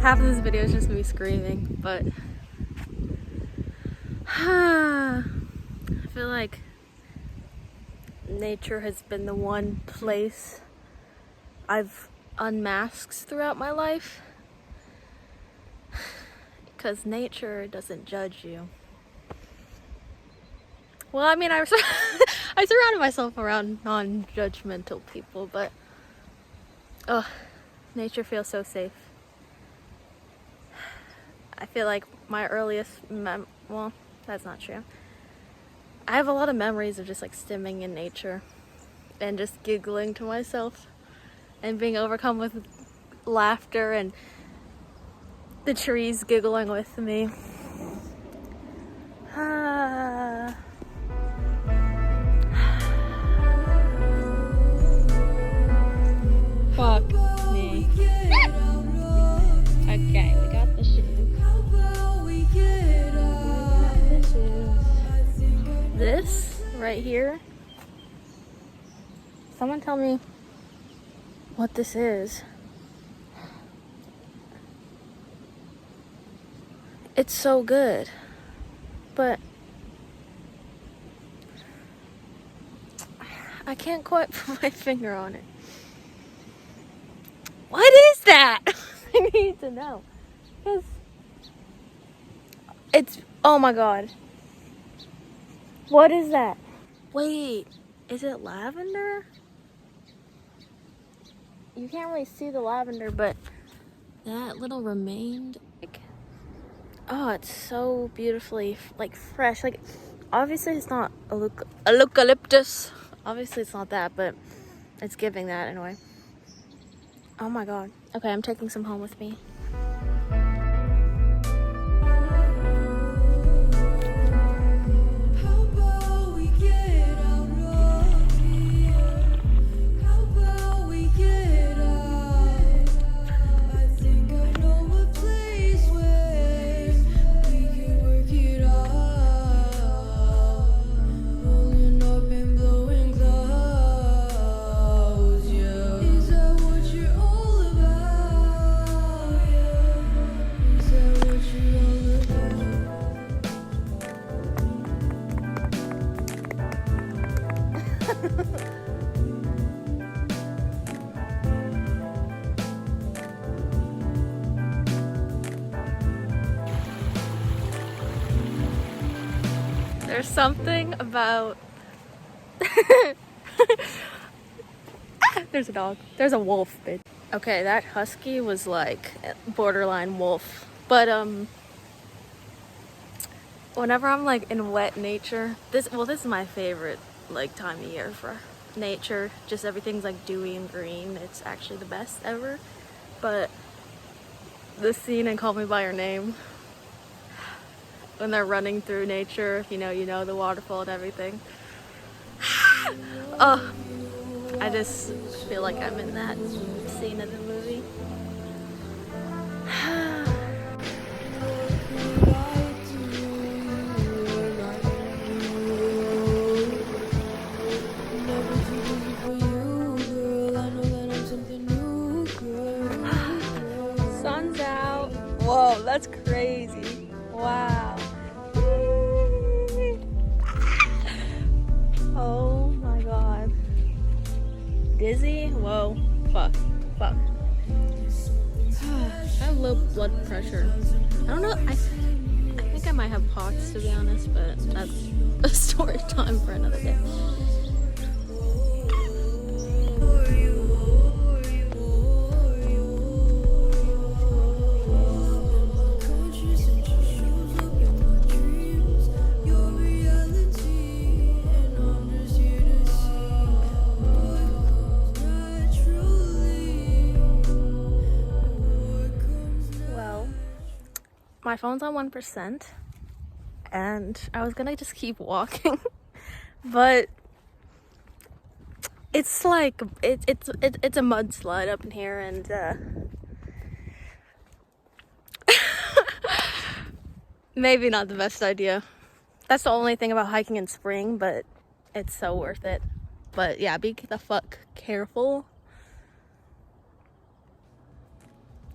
half of this video is just me screaming, but I feel like nature has been the one place I've unmasked throughout my life, because nature doesn't judge you. Well, I mean, I surrounded myself around non-judgmental people, but nature feels so safe. I feel like my earliest well, that's not true. I have a lot of memories of just like stimming in nature and just giggling to myself and being overcome with laughter and the trees giggling with me. Fuck me. Okay, we got the shoes. This right here. Someone tell me what this is. It's so good, but I can't quite put my finger on it. What is that? I need to know. Because it's, oh my god. What is that? Wait, is it lavender? You can't really see the lavender, but that little remained. Oh, it's so beautifully like fresh. Like, obviously it's not eucalyptus. Obviously it's not that, but it's giving that in a way. Oh my god. Okay, I'm taking some home with me. There's something about there's a dog. There's a wolf, bitch. Okay, that husky was like borderline wolf. But whenever I'm like in wet nature, this is my favorite like time of year for nature. Just everything's like dewy and green. It's actually the best ever. But the scene in Call Me by Your Name, when they're running through nature, you know the waterfall and everything. Oh, I just feel like I'm in that scene of the movie. Sun's out. Whoa, that's crazy. Wow. Oh my god. Dizzy? Whoa. Fuck. I have low blood pressure. I don't know. I think I might have POTS, to be honest, but that's a story time for another day. My phone's on 1%, and I was gonna just keep walking, but it's like it's a mudslide up in here, and maybe not the best idea. That's the only thing about hiking in spring, but it's so worth it. But yeah, be the fuck careful,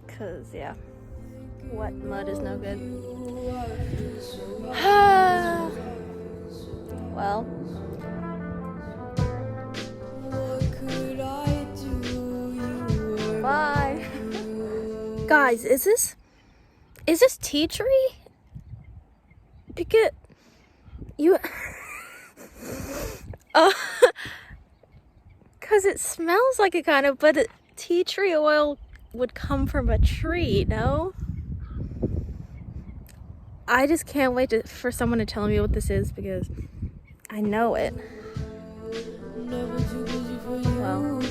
cause yeah. Wet mud is no good. Well. Bye. Guys, is this tea tree? Because you because it smells like it kind of, but tea tree oil would come from a tree, no? I just can't wait for someone to tell me what this is because I know it. Well.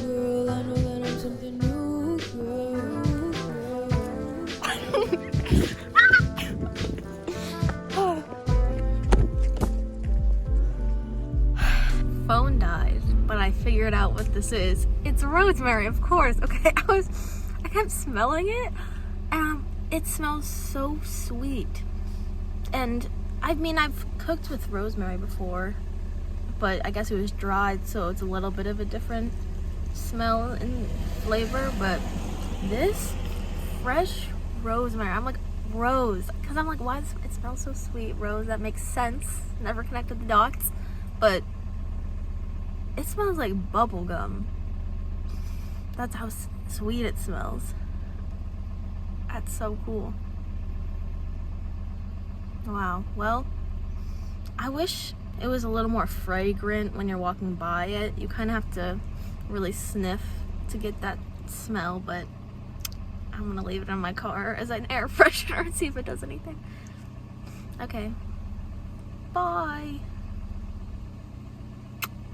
Phone died, but I figured out what this is. It's rosemary, of course. Okay, I kept smelling it, and it smells so sweet. And I mean, I've cooked with rosemary before, but I guess it was dried, so it's a little bit of a different smell and flavor. But this fresh rosemary, I'm like, rose, because I'm like, why does it smell so sweet? Rose, that makes sense. Never connected the dots, but it smells like bubble gum. That's how sweet it smells. That's so cool. Wow. Well, I wish it was a little more fragrant when you're walking by it. You kind of have to really sniff to get that smell, but I'm gonna leave it in my car as an air freshener and see if it does anything. Okay. Bye.